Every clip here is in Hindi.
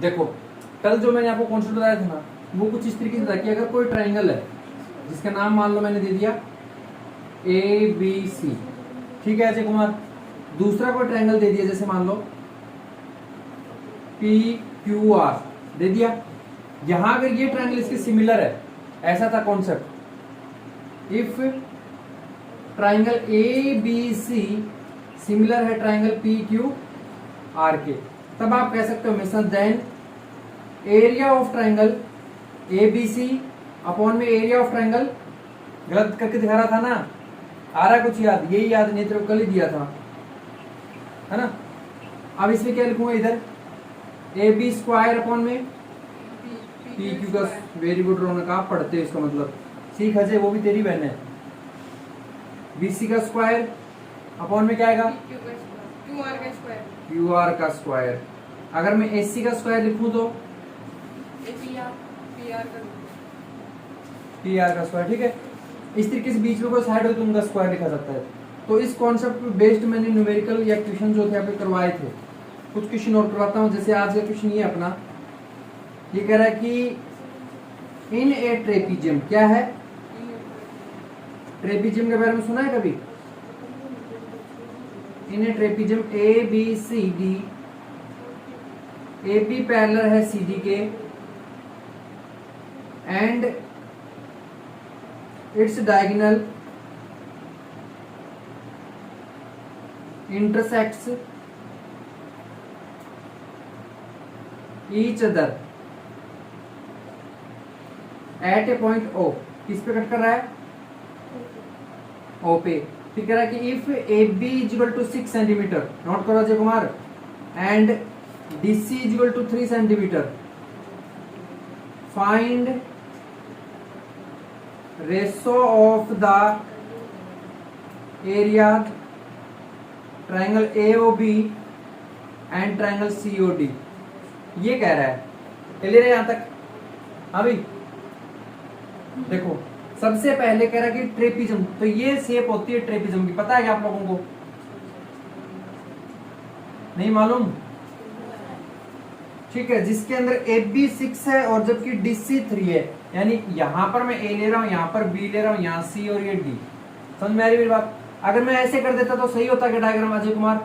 देखो कल जो मैंने आपको कॉन्सेप्ट बताया था ना, वो कुछ इस तरीके से था कि अगर कोई ट्राइंगल है जिसका नाम मान लो मैंने दे दिया ABC, ठीक है अजय कुमार, दूसरा कोई ट्राइंगल दे दिया जैसे मान लो PQR दे दिया, यहां अगर ये ट्राइंगल इसके सिमिलर है, ऐसा था concept, if triangle ABC similar है ट्राइंगल PQR के, तब आप कह सकते हो हमेशा then area of triangle ABC upon में एरिया ऑफ ट्राइंगल, गलत करके दिखा रहा था ना, आ रहा कुछ याद, यही याद नहीं तेरे को कल ही दिया था, है ना। अब इसमें क्या लिखूंगा इधर, AB स्क्वायर अपॉन में PQ का, वेरी गुड रौनक, आप पढ़ते हो इसका मतलब, सीख अजय वो भी तेरी बहन है, BC का स्क्वायर अपॉन में क्या आएगा QR का स्क्वायर, अगर मैं AC का स्क्वायर लिखूं तो PR का स्क्वायर, ठीक है। इस तरीके से बीच में कोई साइड हो तो उनका स्क्वायर लिखा जाता है। तो इस कॉन्सेप्ट पे बेस्ड मैंने न्यूमेरिकल या क्वेश्चन जो थे आपके करवाए थे, कुछ क्वेश्चन और करवाता हूँ। जैसे आज का क्वेश्चन ये अपना, ये कह रहा है कि इन ए ट्रेपीजियम, क्या है ट्रेपीजियम के बारे में सुना है कभी, in a trapezium ABCD, AB parallel है CD के and its diagonal intersects each other at a point O, किस पे कट कर रहा है, O पे, फिर कह रहा है कि if AB is equal to 6 centimetre, note करो Ajay Kumar, and DC is equal to 3 centimetre, find ratio of the area triangle AOB and triangle COD, ये कह रहा है, क्लियर है यहां तक। अभी देखो सबसे पहले कह रहा है कि ट्रेपीजियम, तो ये शेप होती है ट्रेपीजियम की, पता है क्या आप लोगों को, नहीं मालूम, ठीक है, जिसके अंदर AB 6 है और जबकि DC 3 है, यानी यहां पर मैं A ले रहा हूं, यहां पर B ले रहा हूं, यहां C और ये D, समझ में आ रही मेरी बात। अगर मैं ऐसे कर देता तो सही होता क्या डायग्राम अजय कुमार,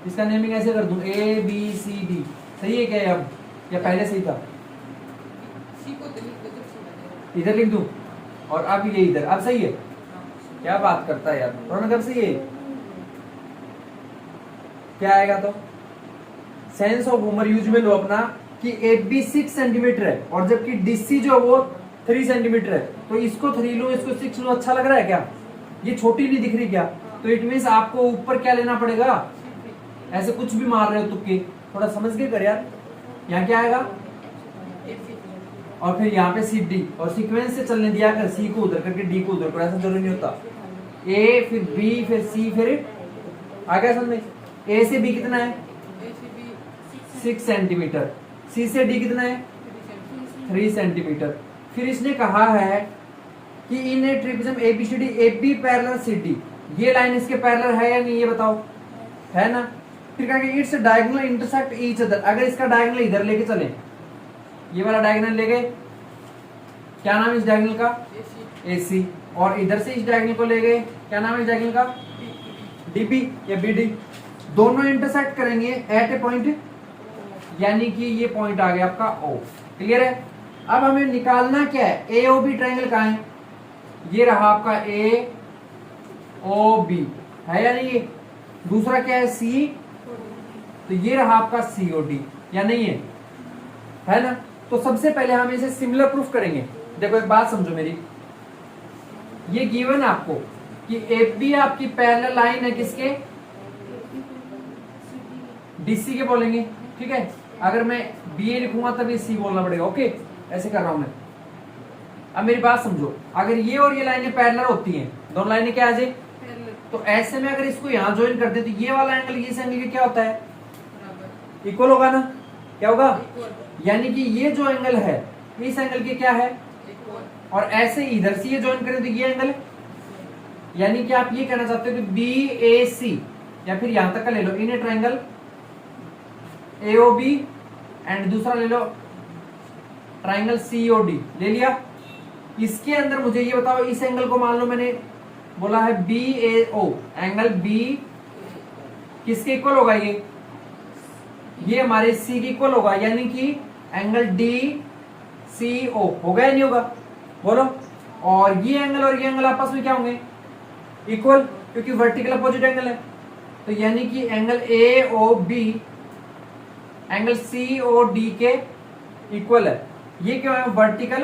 इसका नेमिंग ऐसे कर दूं ABCD, सही है क्या अब, या पहले सही था, इधर लिख दूं और अब ये इधर, अब सही है, क्या बात करता है यार, और कब सही है, क्या आएगा तो सेंस ऑफ ह्यूमर यूज में लो अपना, कि AB 6 सेंटीमीटर है और जबकि DC जो वो 3 सेंटीमीटर है, तो इसको 3 लो इसको 6 लो, अच्छा लग रहा है क्या, ये छोटी नहीं दिख रही क्या, तो इट मीन्स आपको ऊपर क्या लेना पड़ेगा, ऐसे कुछ भी मार रहे हो तुक्के, थोड़ा समझ के कर यार, यहाँ क्या आएगा और फिर यहाँ पे CD, और सीक्वेंस से चलने दिया कर, C को उधर करके D को उधर कर, ऐसा जरूरी नहीं होता, A फिर B फिर C फिर आ गया समझ में, A से B कितना है 6 सेंटीमीटर, C से D कितना है 3 सेंटीमीटर। फिर इसने कहा है कि इन ए ट्रिपिज्म ABCD AB पैरेलल CD, ये लाइन इसके पैरेलल है या नहीं ये बताओ, है ना। फिर कहा कि its diagonal intersect each other, अगर इसका डायगोनल इधर लेके चले, ये वाला डायगोनल ले गए, क्या नाम है इस डायगोनल का AC, और इधर से इस डायगोनल को ले गए, क्या नाम है इस डायगोनल का DB या BD, दोनों इंटरसेक्ट करेंगे एट ए पॉइंट, यानी कि ये पॉइंट आ गया आपका O, क्लियर है। अब हमें निकालना क्या है, AOB ट्रायंगल कहाँ है, ये रहा आपका AOB, है या नहीं, दूसरा क्या है C, तो ये रहा आपका COD, या नहीं है ना। तो सबसे पहले हम इसे सिमिलर प्रूफ करेंगे। देखो एक बात समझो मेरी, ये गिवन आपको कि AB आपकी पैरेलल लाइन है किसके, DC के बोलेंगे, ठीक है। अगर मैं BA लिखूंगा तब ये C बोलना पड़ेगा, ओके, ऐसे कर रहा हूं मैं। अब मेरी बात समझो, अगर ये और ये लाइनें पैरेलल होती हैं, दोनों लाइनें क्या आ जाए, तो ऐसे में अगर इसको यहां ज्वाइन कर दे तो ये वाला एंगल इस एंगल के क्या होता है, इक्वल होगा ना, क्या होगा, यानी कि ये जो एंगल है इस एंगल के क्या है, और ऐसे इधर से ये ज्वाइन करें तो ये एंगल, यानी कि आप ये कहना चाहते हो कि BAC, या फिर यहां तक का ले लो, इन ए ट्रायंगल AOB एंड दूसरा ले लो ट्राइंगल COD, ले लिया। इसके अंदर मुझे ये बताओ, इस एंगल को मान लो मैंने बोला है BAO, एंगल B किसके इक्वल होगा? ये हमारे C के इक्वल होगा, यानी कि एंगल DCO होगा या नहीं होगा? बोलो। और ये एंगल आपस में क्या होंगे? इक्वल, क्योंकि वर्टिकल अपोजिट एंगल है। तो यानी कि एंगल AOB एंगल COD के इक्वल है। ये क्यों है? वर्टिकल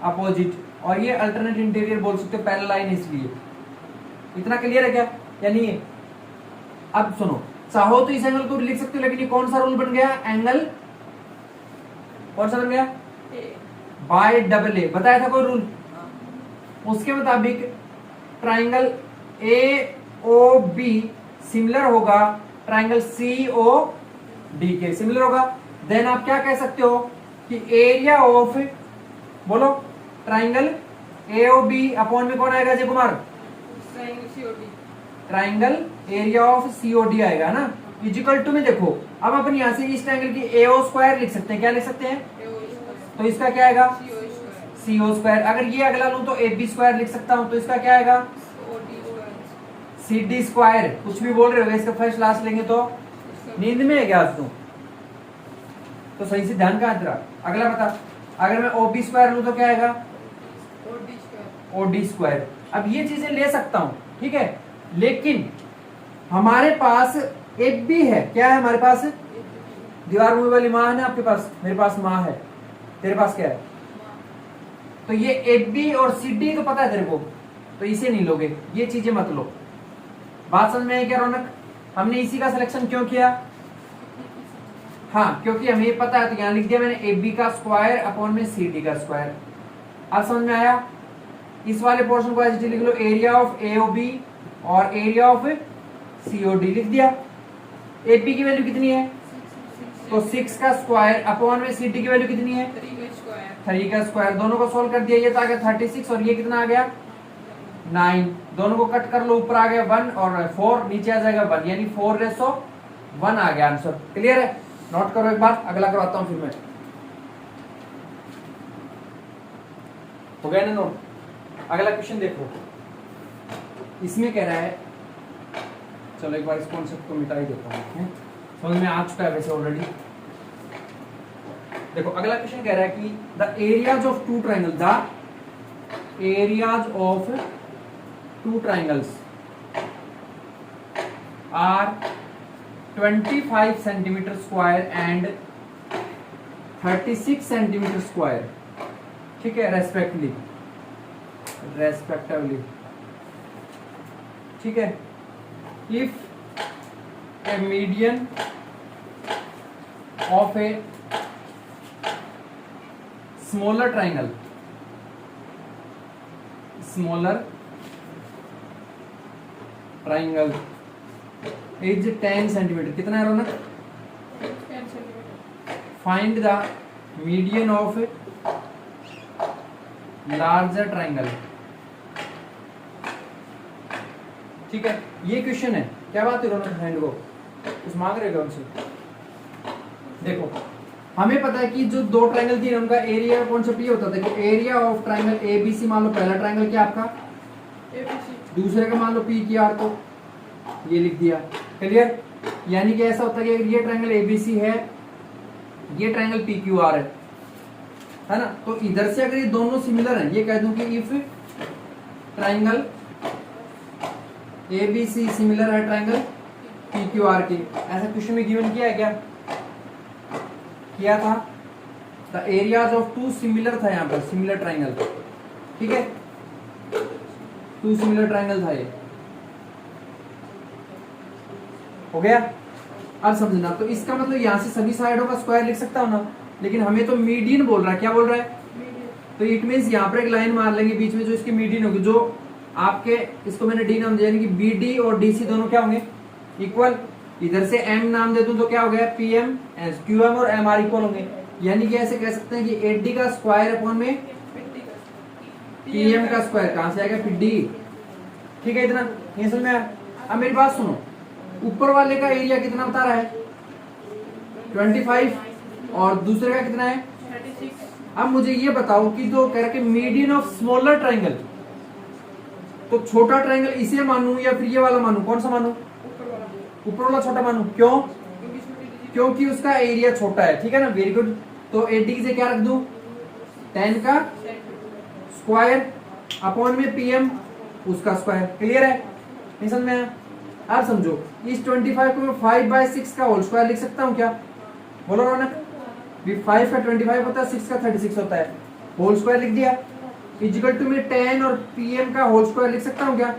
अपोजिट, और ये अल्टरनेट इंटीरियर बोल सकते हो, पैरेलल लाइन, इसलिए। इतना क्लियर है क्या या नहीं है? अब सुनो, चाहो तो इस एंगल को लिख सकते हो, लेकिन ये कौन सा रूल बन गया? एंगल कौन सा बन गया? बाय डबल ए, बताया था कोई रूल? उसके मुताबिक ट्राइंगल AOB सिमिलर होगा ट्राइंगल COD के, सिमिलर होगा। देन आप क्या कह सकते हो कि एरिया ऑफ, बोलो, ट्राइंगल AOB अपॉन में कौन आएगा Ajay Kumar? Triangle area of COD आएगा ना, इजिकल टू में। देखो अब अपन यहां से इस ट्राइंगल की AO स्क्वायर लिख सकते हैं। क्या लिख सकते हैं? तो इसका क्या आएगा? CO square. अगर ये अगला लूं तो AB स्क्वायर लिख सकता हूं, तो इसका क्या आएगा? CD square. कुछ भी बोल रहे हो, इसका फर्स्ट लास्ट लेंगे तो नींद में है क्या आज तुम? तो सही से ध्यान कहां तेरा? अगला बता, अगर मैं OB स्क्वायर लूं तो क्या आएगा? OD square. अब ये चीजें ले सकता हूं, ठीक है, लेकिन हमारे पास AB है। क्या है हमारे पास? दीवार मुंह वाली माँ है ना आपके पास? मेरे पास माँ है, तेरे पास क्या है? तो ये AB और CD तो पता है तेरे को, तो इसे नहीं लोगे, ये चीजें मत लो। बात समझ में आई क्या रौनक? हमने इसी का सिलेक्शन क्यों किया? हाँ, क्योंकि हमें ये पता है, तो यहां लिख दिया मैंने AB का स्क्वायर अपॉन में CD का स्क्वायर। अब समझ में आया? इस वाले पोर्शन को ऐसे लिख लो, एरिया ऑफ AOB और एरिया ऑफ COD लिख दिया। AB की वैल्यू कितनी है? तो 6 का स्क्वायर अपॉन में CD की वैल्यू कितनी है? 3 का स्क्वायर। दोनों को सोल्व कर दिया, ये तो आ गया 36 और ये कितना आ गया? 9। दोनों को कट कर लो, ऊपर आ गया 1 और 4, नीचे आ जाएगा 1, यानी 4:1 आ गया आंसर। क्लियर है? नोट करो एक बार, अगला करवाता हूं फिर मैं। हो गया ना नोट? अगला क्वेश्चन देखो, इसमें कह रहा है, चलो एक बार इस कॉन्सेप्ट को मिटा ही देता हूँ, समझ में आ चुका है वैसे ऑलरेडी। देखो अगला क्वेश्चन कह रहा है कि the areas of two triangle, the areas of two triangles are 25 centimetre square and 36 centimetre square, ठीक है, रेस्पेक्टिवली, ठीक है। If a median of a smaller triangle is 10 centimetre, कितना है Raunak? 10 centimetre. Find the median of larger triangle, ठीक है। ये क्वेश्चन है, क्या बात है रौनक? हैंड को कुछ मांग रहे उनसे। देखो हमें पता है कि जो दो ट्राइंगल थी उनका एरिया कॉन्सेप्ट ये होता था कि एरिया ऑफ ट्राइंगल ABC, मान लो पहला ट्राइंगल क्या आपका? ABC। दूसरे का मान लो PQR, तो ये लिख दिया। क्लियर? यानी कि ऐसा होता है कि ये ट्राइंगल ABC है, ये ट्राइंगल PQR है ना? तो इधर से अगर ये दोनों सिमिलर हैं, ये कह दूं कि इफ ट्राइंगल ABC सिमिलर है ट्राइंगल PQR के, ऐसा क्वेश्चन में गिवन किया है क्या? किया था। The areas of two similar था, यहाँ पर सिमिलर ट्राइंगल, ठीक है, टू सिमिलर ट्राइंगल था ये। हो गया? अब समझना, तो इसका मतलब यहां से सभी साइडों का स्क्वायर लिख सकता हूं ना, लेकिन हमें तो मीडियन बोल रहा है। क्या बोल रहा है? तो इट मींस यहाँ पर एक लाइन मार लेंगे बीच में जो इसकी मीडियन होगी, जो आपके, इसको मैंने डी नाम दिया, यानी कि BD और DC दोनों क्या होंगे? इक्वल। इधर से M नाम दे दूं तो क्या हो गया? PM, QM और MR इक्वल होंगे। यानी कि ऐसे कह सकते हैं कि 80 का स्क्वायर अपॉन में PM का स्क्वायर, कहां से आएगा? 50, ठीक है। इतना ये समझ में आया? अब मेरी बात सुनो, ऊपर वाले का एरिया कितना बता रहा है? 25, और दूसरे का कितना है? 36। अब मुझे ये बताओ कि जो कह रहा कि मीडियन ऑफ स्मॉलर ट्राइंगल, तो छोटा ट्राइंगल इसे मानूं या फिर ये वाला मानूं? कौन सा मानूं? ऊपर वाला। ऊपर वाला छोटा मानूं? क्यों? क्योंकि छोटी डिजिट। क्योंकि उसका एरिया छोटा है, ठीक है ना, वेरी गुड। तो 80 से क्या रख दूं? 10 का स्क्वायर अपॉन में पीएम उसका स्क्वायर। क्लियर है? नहीं समझ में आया? अब समझो, इस 25 को मैं 5/6 का होल स्क्वायर लिख सकता हूँ क्या? बोलो रौनक। 5 का 25 होता है, 6 का 36 होता है, होल स्क्वायर लिख दिया। इजिकल टू में 10 और पीएम का होल स्क्वायर लिख सकता हूँ क्या?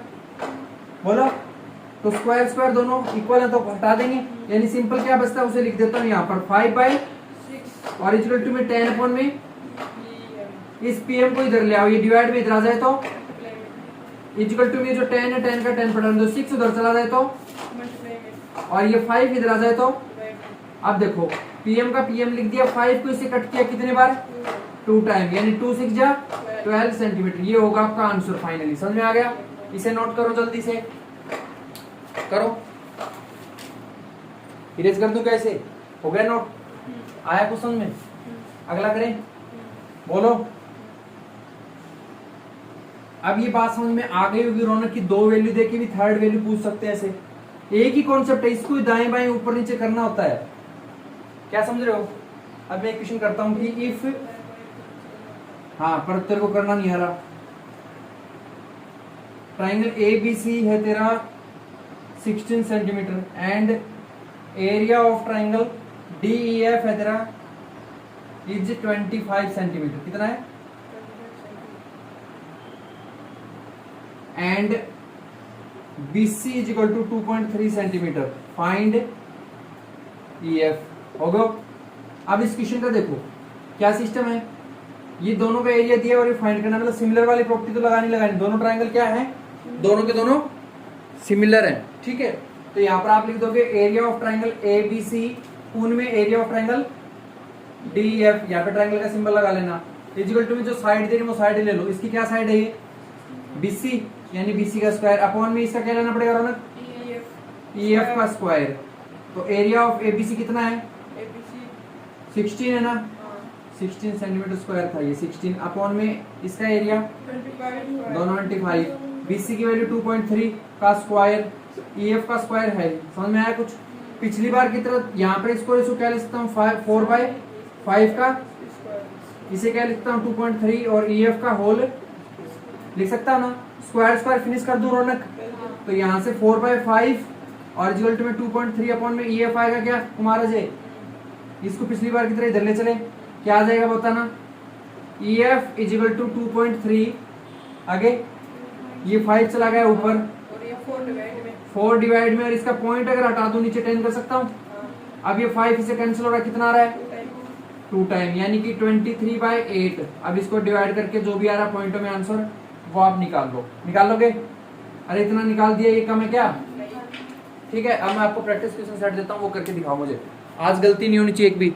बोलो। तो स्क्वायर स्क्वायर दोनों इक्वल है तो हटा देंगे, यानी सिंपल क्या बचता है उसे लिख देता हूँ यहाँ पर 5/6 और इजिकल टू में 10 अपॉन में इस पीएम को इधर ले आओ, ये डिवाइड में इधर आ जाए तो इजिकल टू में जो 10 है 10 का 10 पटा दो, 6 उधर चला जाए तो और ये 5 इधर आ जाए तो। अब देखो पीएम का पीएम लिख दिया, 5 को इससे कट किया कितने बार? 2 टाइम, यानी 2 6 जा 12 सेंटीमीटर। ये होगा आपका आंसर फाइनली। समझ में आ गया? इसे नोट करो, जल्दी से करो। इरेज कर दूं कैसे? हो गया नोट? आया कुछ समझ में? अगला करें, बोलो। अब ये बात समझ में आ गई होगी रौनक की 2 वैल्यू देके भी थर्ड वैल्यू पूछ सकते हैं ऐसे। एक ही कॉन्सेप्ट है, इसको दाएं बाएं ऊपर नीचे करना होता है। क्या समझ रहे हो? अब मैं एक क्वेश्चन करता हूं कि इफ, हाँ पर तेरे को करना नहीं आ रहा। ट्राइंगल ABC है तेरा 16 centimetre and area of triangle DEF है तेरा इज 25 सेंटीमीटर। कितना है? And BC is equal to 2.3 centimetre. Find EF। हो गया? अब इस क्वेश्चन का देखो क्या सिस्टम है। ये दोनों का एरिया दिया और ये फाइंड करना, मतलब सिमिलर वाली प्रॉपर्टी तो लगानी। दोनों ट्राइंगल क्या है? दोनों के दोनों सिमिलर हैं, ठीक है। तो यहाँ पर आप लिख दोगे एरिया ऑफ ट्राइंगल ABC उनमें एरिया ऑफ ट्राइंगल DEF, यहाँ पे ट्राइंगल का सिंबल लगा लेना। इजिकल टू में जो साइड दे रही है वो साइड ले लो। इसकी क्या साइड है? ये BC, यानी BC का स्क्वायर अपॉन में इसका क्या लेना पड़ेगा रौनक? EF का स्क्वायर। तो एरिया ऑफ ABC कितना है? 16 है ना, 16 सेंटीमीटर स्क्वायर था ये। 16 अपॉन में इसका एरिया 25, BC की वैल्यू 2.3 का स्क्वायर, EF का स्क्वायर है। समझ में आया कुछ? पिछली बार की तरह यहाँ पर इसको क्या लिख सकता हूँ? 4/5 का, इसे क्या लिखता हूँ? 2.3 और EF का होल लिख सकता हूँ ना। स्क्वायर स्क्वायर फिनिश कर दूं रौनक। तो यहाँ से 4/5 और रिजल्ट में 2.3 अपॉन में EF आएगा क्या कुमार अजय? इसको पिछली बार की तरह इधर ले चले, क्या आ जाएगा बताना? EF इज इक्वल टू 2.3, आगे ये 5 चला गया ऊपर और ये 4 डिवाइड में, और इसका पॉइंट अगर हटा दूं नीचे 10 कर सकता हूँ। अब ये 5 इसे कैंसिल हो रहा है, कितना आ रहा है? 2 टाइम, यानी कि 23/8। अब इसको डिवाइड करके जो भी आ रहा पॉइंटों में आंसर वो आप निकाल लो। निकाल लोगे? अरे इतना निकाल दिया, ये कम है क्या? ठीक है, अब मैं आपको प्रैक्टिस क्वेश्चन सेट देता हूँ, वो करके दिखाओ मुझे। आज गलती नहीं होनी चाहिए एक भी।